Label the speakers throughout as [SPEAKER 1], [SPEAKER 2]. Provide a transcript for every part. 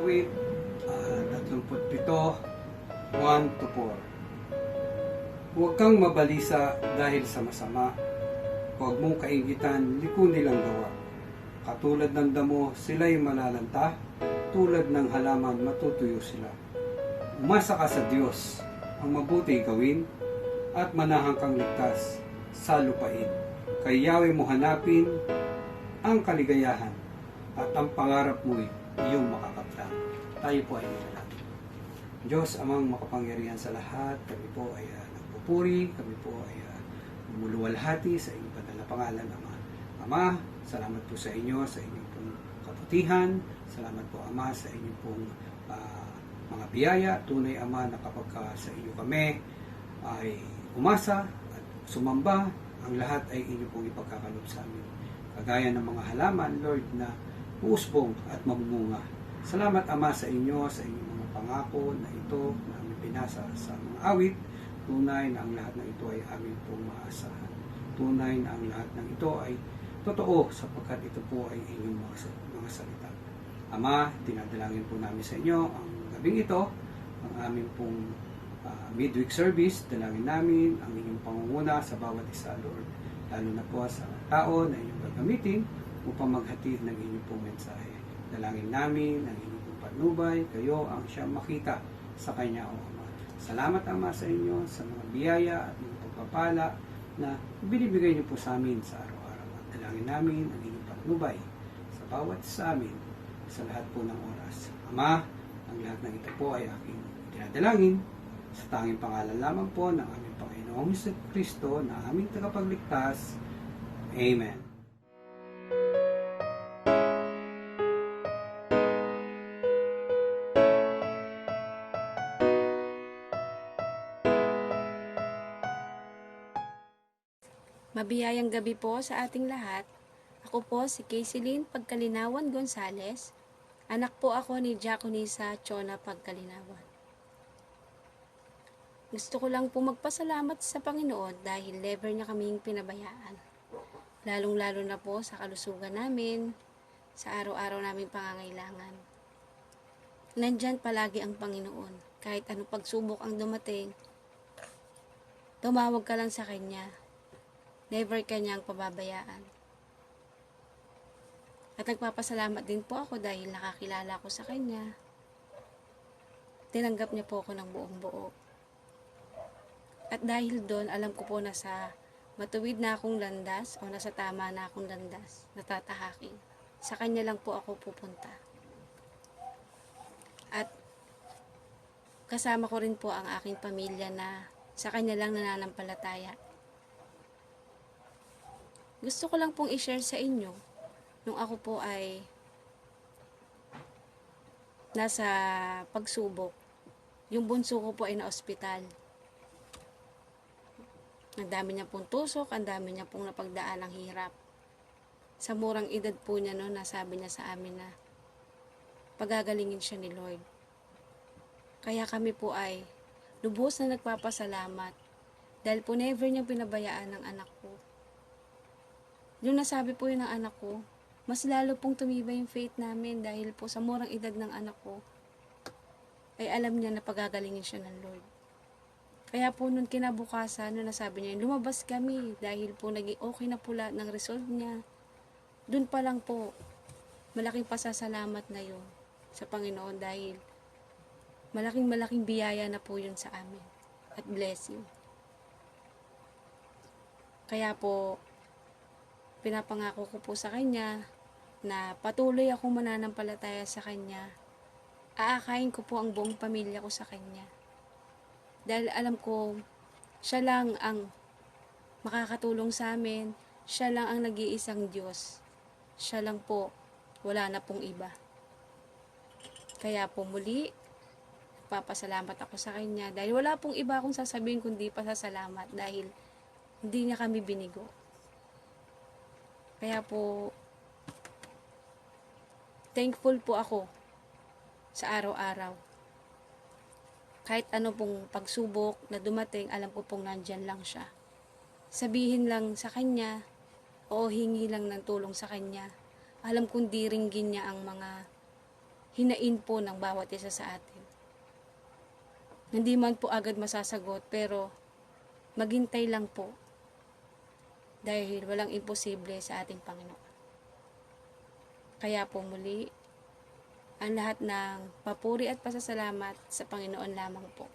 [SPEAKER 1] Awit 37, 1-4. Huwag kang mabalisa dahil sa masama. Huwag mong kaingitan, liku nilang gawa. Katulad ng damo, sila'y malalanta. Tulad ng halaman, matutuyo sila. Umasa ka sa Diyos, ang mabuti gawin, at manahang kang ligtas sa lupain. Kay Yahweh mo hanapin ang kaligayahan, at ang pangarap mo'y iyong makakatlan. Tayo po ay manalangin. Diyos, amang makapangyarihan sa lahat, kami po ay nagpupuri, kami po ay lumuluwalhati sa inyong banal na pangalan, Ama. Ama, salamat po sa inyo, sa inyong pong kabutihan. Salamat po, Ama, sa inyong pong mga biyaya. Tunay, Ama, na kapag sa inyo kami ay umasa at sumamba, ang lahat ay inyo pong ipagkakalob sa amin. Kagaya ng mga halaman, Lord, na uusbong at mamumunga. Salamat, Ama, sa inyo, sa inyong mga pangako na ito na aming binasa sa mga awit. Tunay na ang lahat ng ito ay aming pong maasahan. Tunay na ang lahat ng ito ay totoo sapagkat ito po ay inyong mga salita. Ama, tinadalangin po namin sa inyo ang gabing ito, ang aming pong midweek service. Dalangin namin ang inyong pangunguna sa bawat isa, Lord. Lalo na po sa tao na inyong gagamitin upang maghatid ng inyong pong mensahe. Dalangin namin ang inyong pong patnubay, kayo ang siyang makita sa Kanya, O Ama. Salamat, Ama, sa inyo, sa mga biyaya at mga pagpapala na binibigay niyo po sa amin sa araw-araw. At dalangin namin ang inyong patnubay sa bawat sa amin, sa lahat po ng oras. Ama, ang lahat ng ito po ay aking dinadalangin sa tanging pangalan lamang po ng aming Panginoong Kristo na aming tagapagligtas. Amen.
[SPEAKER 2] Mabiyayang gabi po sa ating lahat. Ako po si Kaysilyn Pagkalinawan Gonzales. Anak po ako ni Diaconisa Chona Pagkalinawan. Gusto ko lang po magpasalamat sa Panginoon dahil never niya kaming pinabayaan. Lalong-lalo na po sa kalusugan namin, sa araw-araw naming pangangailangan. Nandyan palagi ang Panginoon. Kahit anong pagsubok ang dumating, tumawag ka lang sa Kanya. Never kanyang pababayaan. At nagpapasalamat din po ako dahil nakakilala ko sa Kanya. Tinanggap niya po ako ng buong buo. At dahil doon, alam ko po na sa matuwid na akong landas o nasa tama na akong landas, natatahakin. Sa Kanya lang po ako pupunta. At kasama ko rin po ang aking pamilya na sa Kanya lang nananampalataya. Gusto ko lang pong i-share sa inyo, nung ako po ay nasa pagsubok, yung bunso ko po ay na-ospital. Ang dami niya pong tusok, ang dami niya pong napagdaan ng hirap. Sa murang edad po niya noon, nasabi niya sa amin na pagagalingin siya ni Lord. Kaya kami po ay lubos na nagpapasalamat dahil po never niyang pinabayaan ng anak ko. Yung nasabi po yun ng anak ko, mas lalo pong tumibay yung faith namin dahil po sa murang edad ng anak ko, ay alam niya na pagagalingin siya ng Lord. Kaya po nung kinabukasan, nung nasabi niya, lumabas kami dahil po naging okay na po lahat ng result niya. Doon pa lang po, malaking pasasalamat na yun sa Panginoon dahil malaking biyaya na po yun sa amin at blessing. Kaya po, pinapangako ko po sa Kanya na patuloy akong mananampalataya sa Kanya. Aakayin ko po ang buong pamilya ko sa Kanya. Dahil alam ko, siya lang ang makakatulong sa amin. Siya lang ang nag-iisang Diyos. Siya lang po, wala na pong iba. Kaya po muli, papasalamat ako sa Kanya. Dahil wala pong iba akong sasabihin kundi pasasalamat dahil hindi niya kami binigo. Kaya po, thankful po ako sa araw-araw. Kahit ano pong pagsubok na dumating, alam ko pong nandyan lang siya. Sabihin lang sa Kanya, o hingi lang ng tulong sa Kanya. Alam kong diringgin niya ang mga hinain po ng bawat isa sa atin. Hindi man po agad masasagot, pero maghintay lang po. Dahil walang imposible sa ating Panginoon. Kaya po muli, ang lahat ng papuri at pasasalamat sa Panginoon lamang po.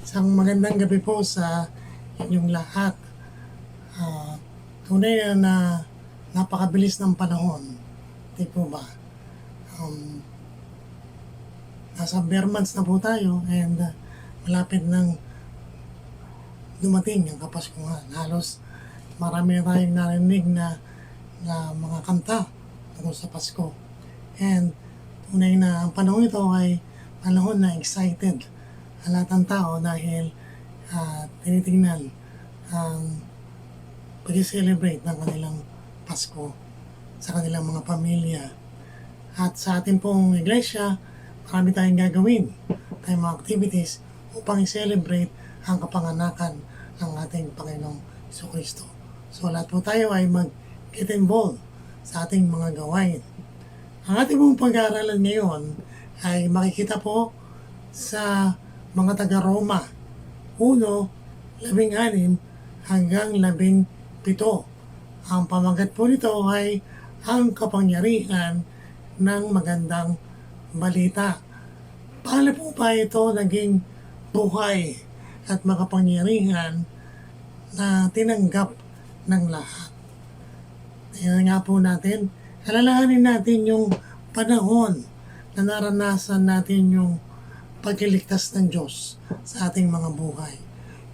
[SPEAKER 3] Isang magandang gabi po sa inyong lahat. Tunay na napakabilis ng panahon. Di po ba? Nasa bare months na po tayo and malapit nang dumating ang Kapaskuhan. Halos marami na tayong narinig na mga kanta tungkol sa Pasko. And Tunay na ang panahon ito ay panahon na excited ang lahat ng tao dahil tinitingnan ang pag-celebrate ng kanilang Pasko sa kanilang mga pamilya. At sa ating pong iglesia, marami tayong gagawin, tayong mga activities upang i-celebrate ang kapanganakan ng ating Panginoong Jesucristo. So lahat po tayo ay mag-get involved sa ating mga gawain. Ang ating pong pag-aaralan ngayon ay makikita po sa mga taga-Roma 1:16 hanggang 17. Ang pamagat po nito ay ang kapangyarihan ng magandang balita. Paano po ba ito naging buhay at makapangyarihan na tinanggap ng lahat? Tingnan nga po natin, alalahanin natin yung panahon na naranasan natin yung pagliligtas ng Diyos sa ating mga buhay.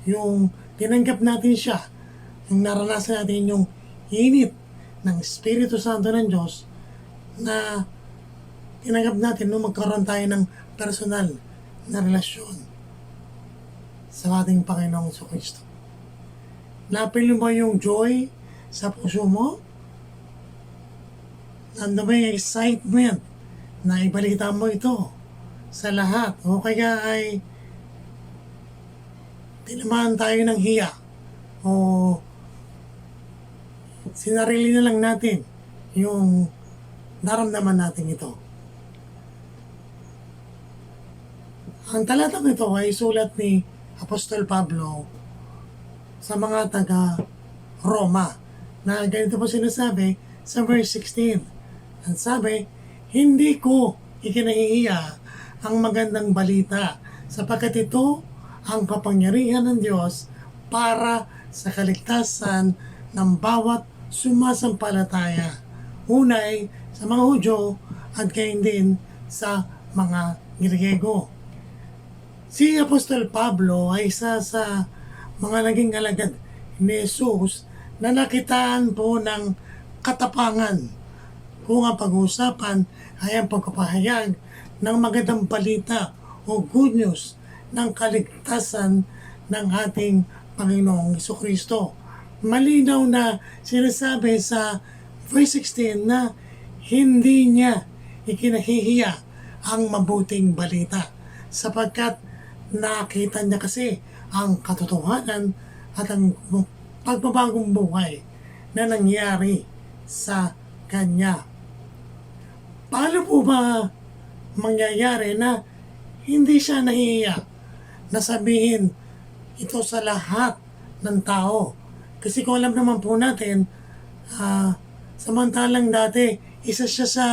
[SPEAKER 3] Yung tinanggap natin siya, yung naranasan natin yung init ng Espiritu Santo ng Diyos na tinanggap natin nung magkaroon tayo ng personal na relasyon sa ating Panginoong Jesucristo. Napil mo ba yung joy sa puso mo? Nandun ba yung excitement na ibalita mo ito sa lahat? O kaya ay tinamaan tayo ng hiya o sinarili na lang natin yung naramdaman natin ito. Ang talatang ito ay sulat ni Apostol Pablo sa mga taga Roma na ganito po sinasabi sa verse 16. Ang sabi, hindi ko ikinahihiya ang magandang balita sapagkat ito ang kapangyarihan ng Diyos para sa kaligtasan ng bawat sumasampalataya. Unay sa mga Hudyo at gayon din sa mga Griego. Si Apostol Pablo ay isa sa mga naging alagad ni Jesus na nakitaan po ng katapangan kung ang pag-uusapan ay ang pagpapahayag ng magandang balita o good news ng kaligtasan ng ating Panginoong Jesucristo. Malinaw na sinasabi sa verse 16 na hindi niya ikinahihiya ang mabuting balita sapagkat nakita niya kasi ang katotohanan at ang pagbabagong buhay na nangyari sa kanya. Paano po ba mangyayari na hindi siya nahihiya na sabihin ito sa lahat ng tao? Kasi kung alam naman po natin, samantalang dati, isa siya sa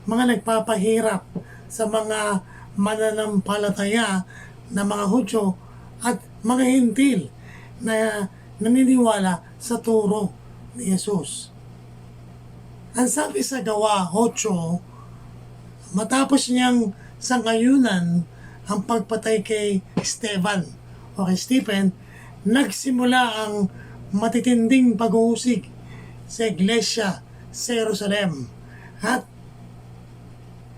[SPEAKER 3] mga nagpapahirap sa mga mananampalataya na mga Hudyo at mga Hintil na naniniwala sa turo ni Jesus. Ang sabi sa Gawa 8, matapos niyang sangayunan ang pagpatay kay Esteban o kay Stephen, nagsimula ang matitinding pag-uusig sa iglesia sa Jerusalem at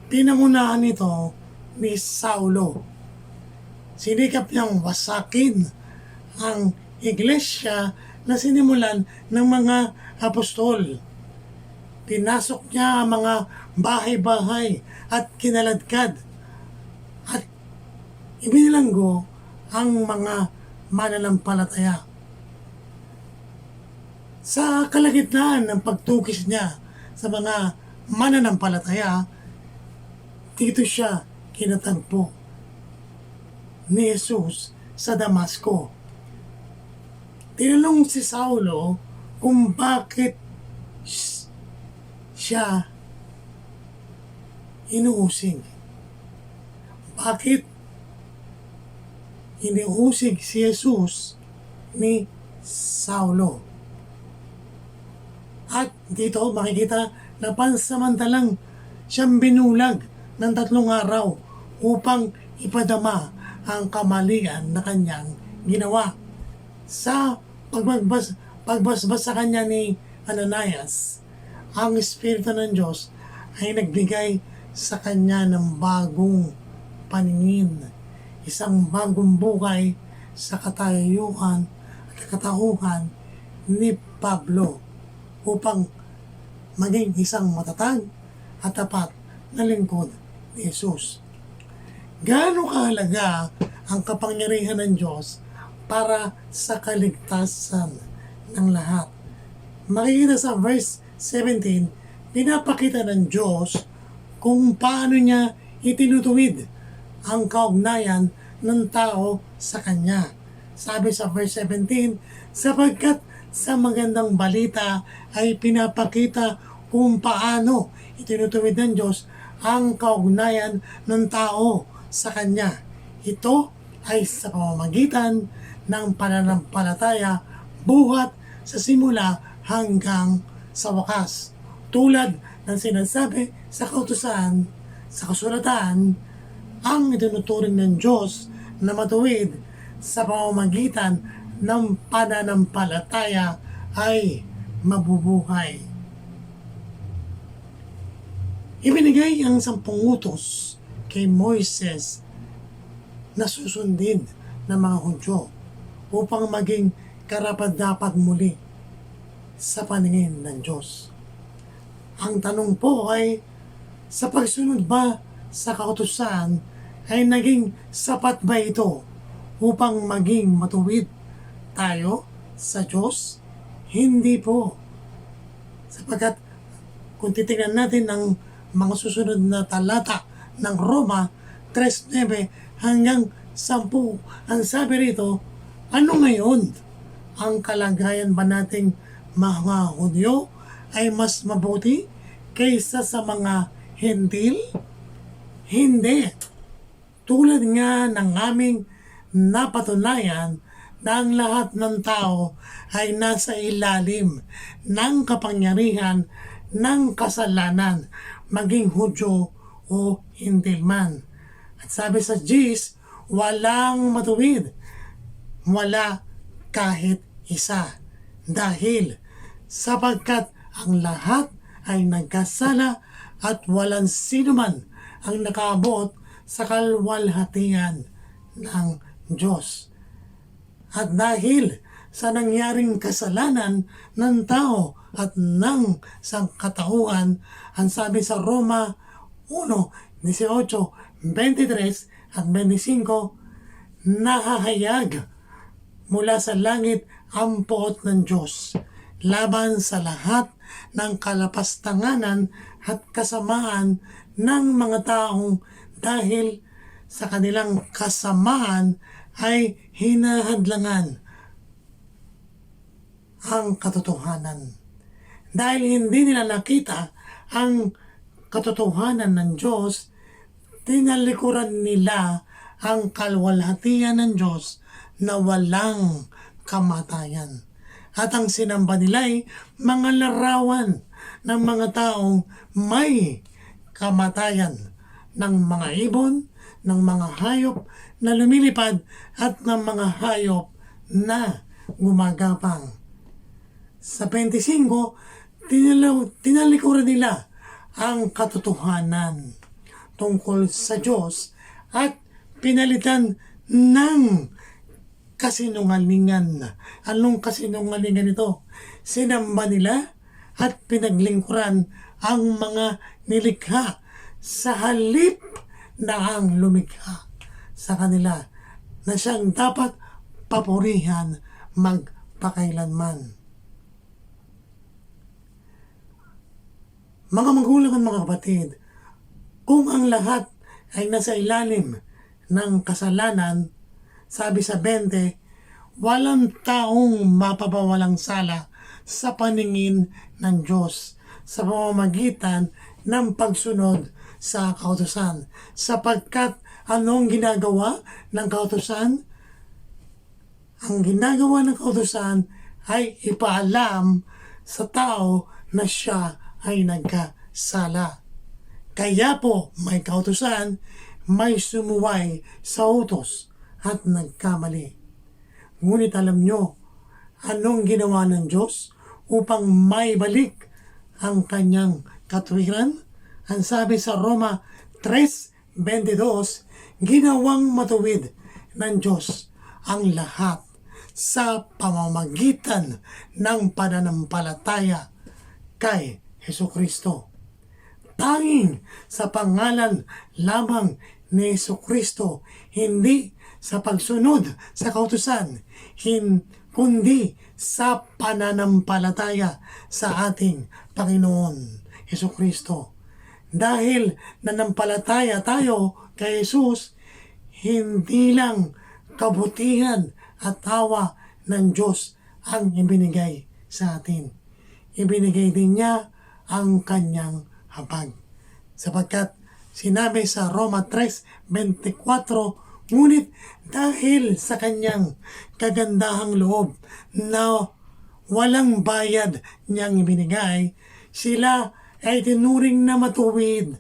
[SPEAKER 3] pinangunahan nito ni Saulo. Sinikap niyang wasakin ang iglesia na sinimulan ng mga apostol. Pinasok niya ang mga bahay-bahay at kinaladkad at ibinilanggo ang mga mananampalataya. Sa kalagitnaan ng pagtukis niya sa mga mananampalataya, dito siya kinatagpo ni Jesus sa Damasco. Tinanong si Saulo kung bakit siya inuusig. Bakit iniusig si Jesus ni Saulo? At dito makikita na pansamantalang siyang binulag ng 3 araw upang ipadama ang kamalian na kanyang ginawa. Sa pagbasbas sa kanya ni Ananias, ang Espiritu ng Diyos ay nagbigay sa kanya ng bagong paningin, isang bagong buhay sa katayuan at katauhan ni Pablo upang maging isang matatag at tapat na lingkod ni Jesus. Gaano kahalaga ang kapangyarihan ng Diyos para sa kaligtasan ng lahat? Makikita sa verse 17, pinapakita ng Diyos kung paano niya itinutuwid ang kaugnayan ng tao sa Kanya. Sabi sa verse 17, sapagkat sa magandang balita ay pinapakita kung paano itinutuwid ng Diyos ang kaugnayan ng tao sa Kanya. Ito ay sa pamamagitan ng pananampalataya buhat sa simula hanggang sa wakas. Tulad ng sinasabi sa kautusan, sa kasulatan, ang itinuturing ng Diyos na matuwid sa pamamagitan ng pananampalataya ay mabubuhay. Ibinigay ang 10 utos kay Moises na susundin ng mga Hudyo upang maging karapat-dapat muli sa paningin ng Diyos. Ang tanong po ay, sa pagsunod ba sa kautusan ay naging sapat ba ito upang maging matuwid tayo sa Diyos? Hindi po. Sapagkat kung titingnan natin ang mga susunod na talata ng Roma 3:9 hanggang 10, ang sabi rito, ano ngayon? Ang kalagayan ba nating mga Hudyo ay mas mabuti kaysa sa mga Hentil? Hindi. Tulad nga ng aming napatunayan na ang lahat ng tao ay nasa ilalim ng kapangyarihan ng kasalanan, maging Hudyo o Hentil man. At sabi sa Gs, walang matuwid, wala kahit isa, dahil sapagkat ang lahat ay nagkasala at walang sino man ang nakaabot sa kalwalhatian ng Diyos. At dahil sa nangyaring kasalanan ng tao at ng sangkatauhan, ang sabi sa Roma 1:18, 23 at 25, nahahayag mula sa langit ang poot ng Diyos laban sa lahat ng kalapastanganan at kasamaan ng mga taong dahil sa kanilang kasamaan ay hinahadlangan ang katotohanan. Dahil hindi nila nakita ang katotohanan ng Diyos, tinalikuran nila ang kalwalhatian ng Diyos na walang kamatayan. At ang sinamba nila ay mga larawan ng mga taong may kamatayan, ng mga ibon, ng mga hayop na lumilipad at ng mga hayop na gumagapang. Sa 25, tinalikuran nila ang katotohanan tungkol sa Diyos at pinalitan ng kasinungalingan. Anong kasinungalingan ito? Sinamba nila at pinaglingkuran ang mga nilikha sa halip na ang lumikha sa kanila na siyang dapat papurihan magpakailanman. Mga magulang at mga kapatid, kung ang lahat ay nasa ilalim ng kasalanan, sabi sa 20, walang taong mapapawalang sala sa paningin ng Diyos sa pamamagitan ng pagsunod sa kautusan. Sapagkat anong ginagawa ng kautusan? Ang ginagawa ng kautusan ay ipaalam sa tao na siya ay nagkasala. Kaya po may kautusan, may sumuway sa utos at nagkamali. Ngunit alam nyo, anong ginawa ng Diyos upang maibalik ang kanyang katwiran Ang sabi sa Roma 3:22, ginawang matuwid ng Diyos ang lahat sa pamamagitan ng pananampalataya kay Hesukristo. Tanging sa pangalan lamang ni Hesukristo, hindi sa pagsunod sa kautusan, kundi sa pananampalataya sa ating Panginoon Hesukristo. Dahil nanampalataya tayo kay Jesus, hindi lang kabutihan at awa ng Diyos ang ibinigay sa atin. Ibinigay din niya ang kanyang habag. Sapagkat sinabi sa Roma 3:24, ngunit dahil sa kanyang kagandahang loob na walang bayad niyang ibinigay, sila ay tinuring na matuwid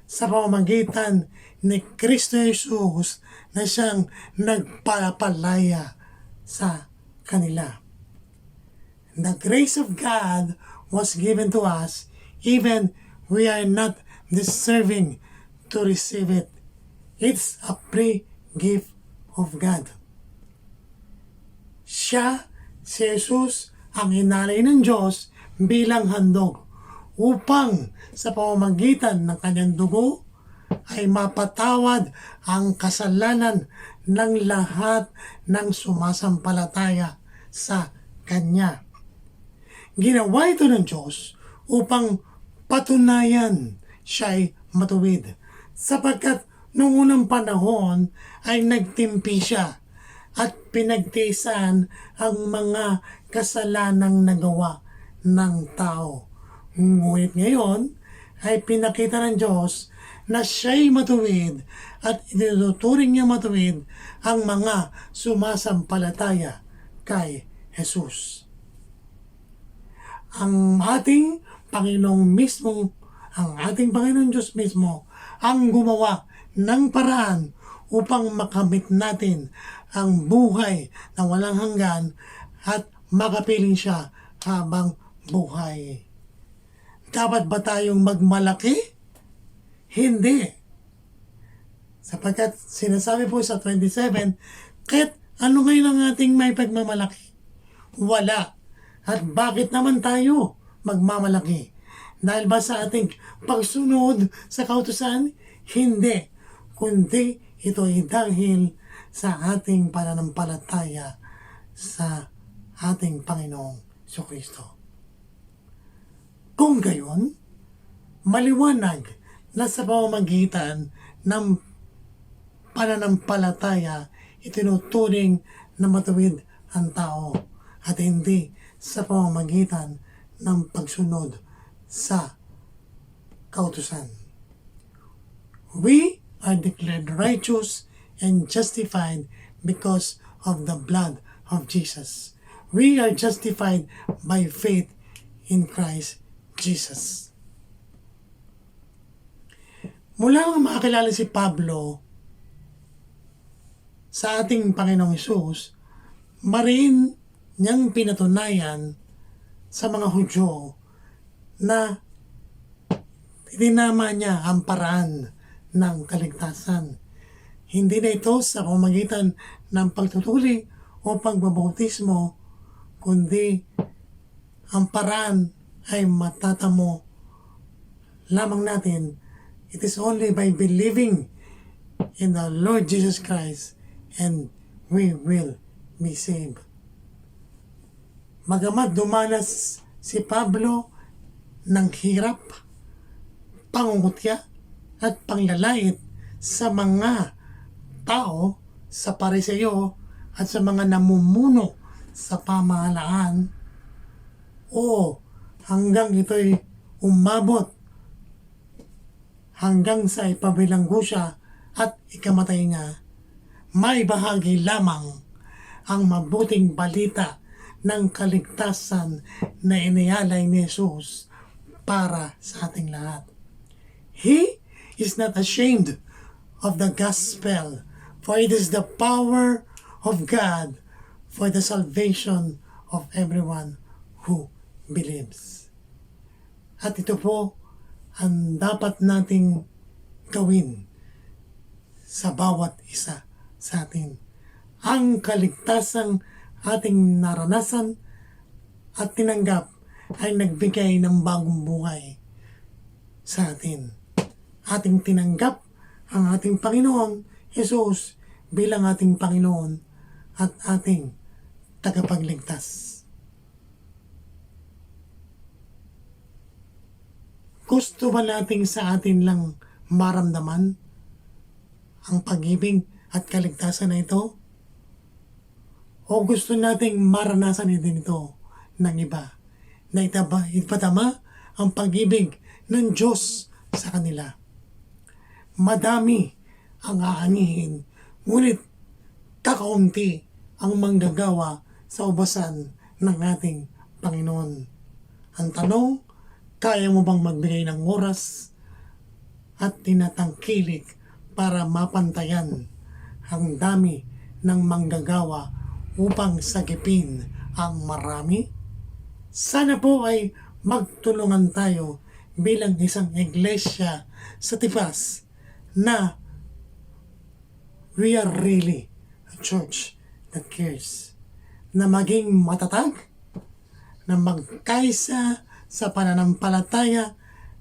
[SPEAKER 3] sa pamamagitan ni Kristo Jesus na siyang nagpapalaya sa kanila. The grace of God was given to us even we are not deserving to receive it. It's a free gift of God. Siya, si Jesus, ang inalay ng Diyos bilang handog upang sa pamamagitan ng kanyang dugo ay mapatawad ang kasalanan ng lahat ng sumasampalataya sa Kanya. Ginawa ito ng Diyos upang patunayan siya'y matuwid, sapagkat noong unang panahon ay nagtimpi siya at pinagtiisan ang mga kasalanang nagawa ng tao. Ngunit ngayon ay pinakita ng Diyos na siya'y matuwid at itinuturing niya matuwid ang mga sumasampalataya kay Jesus. Ang ating Panginoong Diyos mismo ang gumawa ng paraan upang makamit natin ang buhay na walang hanggan at makapiling siya habang buhay. Dapat ba tayong magmalaki? Hindi. Sapagkat sinasabi po sa 27, kahit ano ngayon ang ating may pagmamalaki? Wala. At bakit naman tayo magmamalaki? Dahil ba sa ating pagsunod sa kautusan? Hindi. Kundi ito ay dahil sa ating pananampalataya sa ating Panginoong Jesucristo. Kung gayon, maliwanag na sa pamamagitan ng pananampalataya itinuturing na matuwid ang tao at hindi sa pamamagitan ng pagsunod sa kautusan. We are declared righteous and justified because of the blood of Jesus. We are justified by faith in Christ Jesus. Mula nang makakilala si Pablo sa ating Panginoong Hesus, mariin niyang pinatunayan sa mga Hudyo na tinama niya ang paraan ng kaligtasan. Hindi na ito sa pamamagitan ng pagtutuli o pagbabautismo, kundi ang paraan ay matatamo lamang natin. It is only by believing in the Lord Jesus Christ and we will be saved. Magamat dumanas si Pablo ng hirap, pangungutya at panglalait sa mga tao, sa Pariseo at sa mga namumuno sa pamahalaan, o hanggang ito'y umabot hanggang sa ipabilanggo siya at ikamatay niya, may bahagi lamang ang mabuting balita ng kaligtasan na inialay ni Jesus para sa ating lahat. He is not ashamed of the gospel, for it is the power of God for the salvation of everyone who believes. At ito po ang dapat nating gawin sa bawat isa sa atin. Ang kaligtasang ating naranasan at tinanggap ay nagbigay ng bagong buhay sa atin. Ating tinanggap ang ating Panginoon Jesus bilang ating Panginoon at ating tagapagligtas. Gusto ba nating sa atin lang maramdaman ang pag-ibig at kaligtasan na ito? O gusto nating maranasan din ito ng iba na ipadama ang pag-ibig ng Diyos sa kanila? Madami ang aanihin, ngunit kakaunti ang manggagawa sa ubasan ng ating Panginoon. Ang tanong, kaya mo bang magbigay ng oras at tinatangkilik para mapantayan ang dami ng manggagawa upang sagipin ang marami? Sana po ay magtulungan tayo bilang isang iglesia sa Tipas na we are really a church that cares. Na maging matatag, na magkaisa sa pananampalataya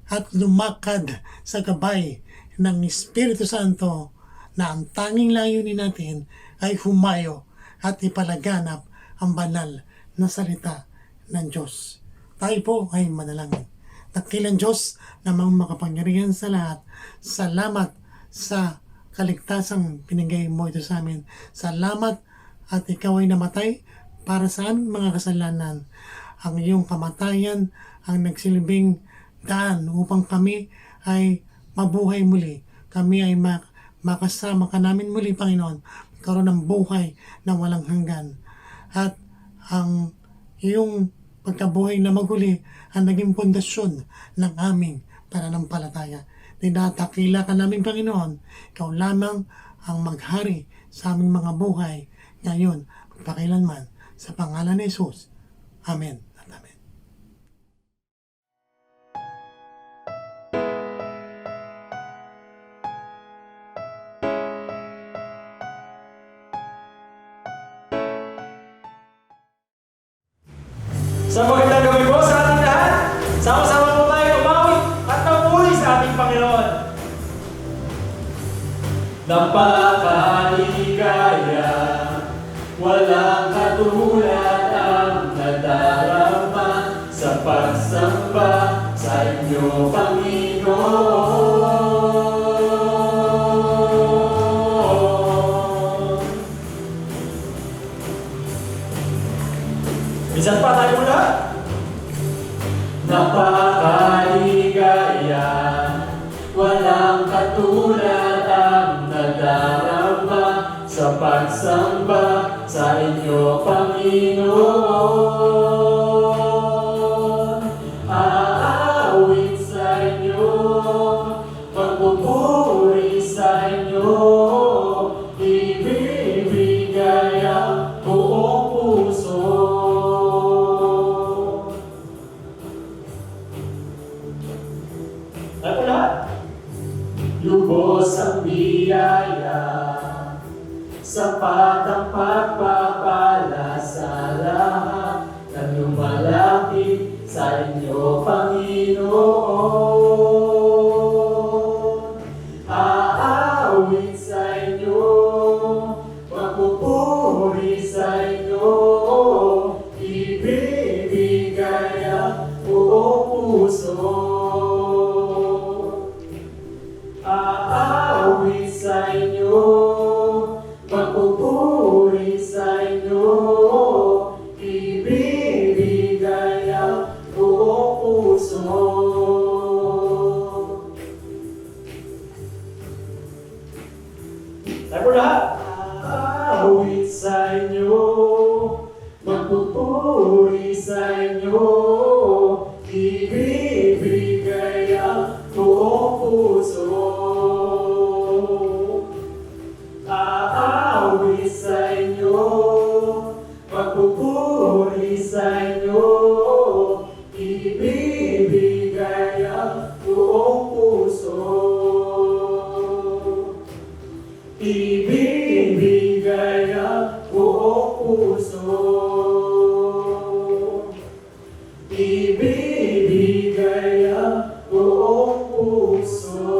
[SPEAKER 3] at lumakad sa gabay ng Espiritu Santo na ang tanging layunin natin ay humayo at ipalaganap ang banal na salita ng Diyos. Tayo po ay manalangin. Dakilang Diyos namang makapangyarihan sa lahat, salamat sa kaligtasang pinigay mo ito sa amin. Salamat at ikaw ay namatay para sa aming mga kasalanan. Ang iyong kamatayan ang nagsilbing daan upang kami ay mabuhay muli. Kami ay makasama ka namin muli, Panginoon. Karoon ng buhay na walang hanggan. At ang iyong pagkabuhay na maguli ang naging pundasyon ng aming pananampalataya. Tinatakila ka namin, Panginoon. Ikaw lamang ang maghari sa aming mga buhay ngayon, magpakilanman. Sa pangalan ni Jesus. Amen.
[SPEAKER 4] Sa magandang gabi po sa ating lahat, sama-sama po tayo umawit at namuli sa ating Panginoon. Napakaligaya, walang katulad ang nadarama sa pagsamba sa inyo, Panginoon. Minsan pa tayo mula. Napakaligaya, walang katulad ang nadarama sa pagsamba sa inyo, Panginoon. Aawit sa inyo, magpupuri sa inyo, ibibigay ang buong puso. Tayo lahat. Lubos ang biyaya, sapat ang pagpapala sa lahat na lumalapit sa inyo, Panginoon. Aawit sa inyo, magpupuri sa inyo, ibibigay ang buong puso. Aawit sa inyo, magpupuri sa inyo, ibibigay ang buong puso. Tayo po lahat. Aawit sa inyo, magpupuri sa inyo, ibibigay ang buong puso. Aawit sa inyo, magpupuri sa inyo, ibibigay ang buong ibibigay ang buong puso. Ibibigay ang buong puso.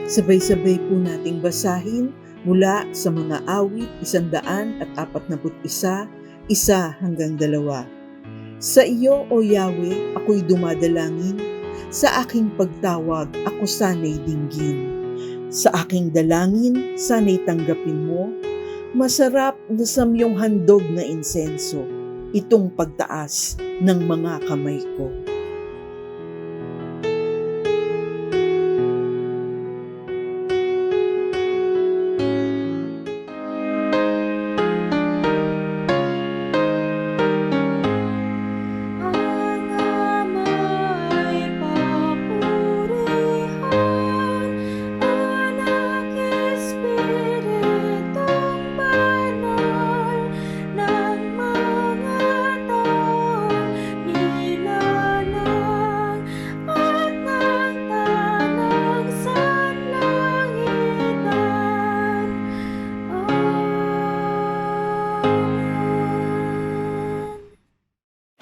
[SPEAKER 5] Sabay-sabay po nating basahin mula sa mga awit 141, 1 hanggang 2. Sa iyo, O Yahweh, ako'y dumadalangin, sa aking pagtawag ako sana'y dinggin. Sa aking dalangin, sana'y tanggapin mo, masarap na samyong handog na insenso, itong pagtaas ng mga kamay ko.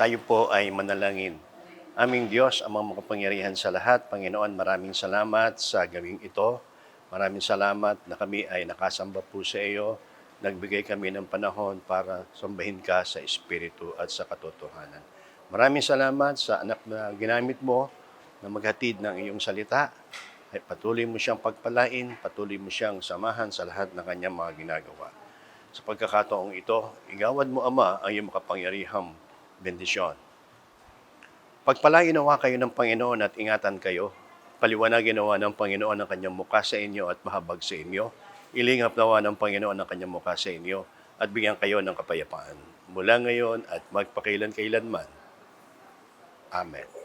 [SPEAKER 6] Tayo po ay manalangin. Aming Diyos, amang makapangyarihan sa lahat, Panginoon, maraming salamat sa gawing ito. Maraming salamat na kami ay nakasamba po sa iyo. Nagbigay kami ng panahon para sambahin ka sa Espiritu at sa katotohanan. Maraming salamat sa anak na ginamit mo na maghatid ng iyong salita. Ay patuloy mo siyang pagpalain, patuloy mo siyang samahan sa lahat ng kanyang mga ginagawa. Sa pagkakataong ito, igawad mo, Ama, ang iyong makapangyarihang bendisyon. Pagpalain nawa kayo ng Panginoon at ingatan kayo. Paliwanagin nawa ng Panginoon ang kanyang mukha sa inyo at mahabag sa inyo. Ilingap nawa ng Panginoon ang kanyang mukha sa inyo at bigyan kayo ng kapayapaan mula ngayon at magpakailan-kailanman. Amen.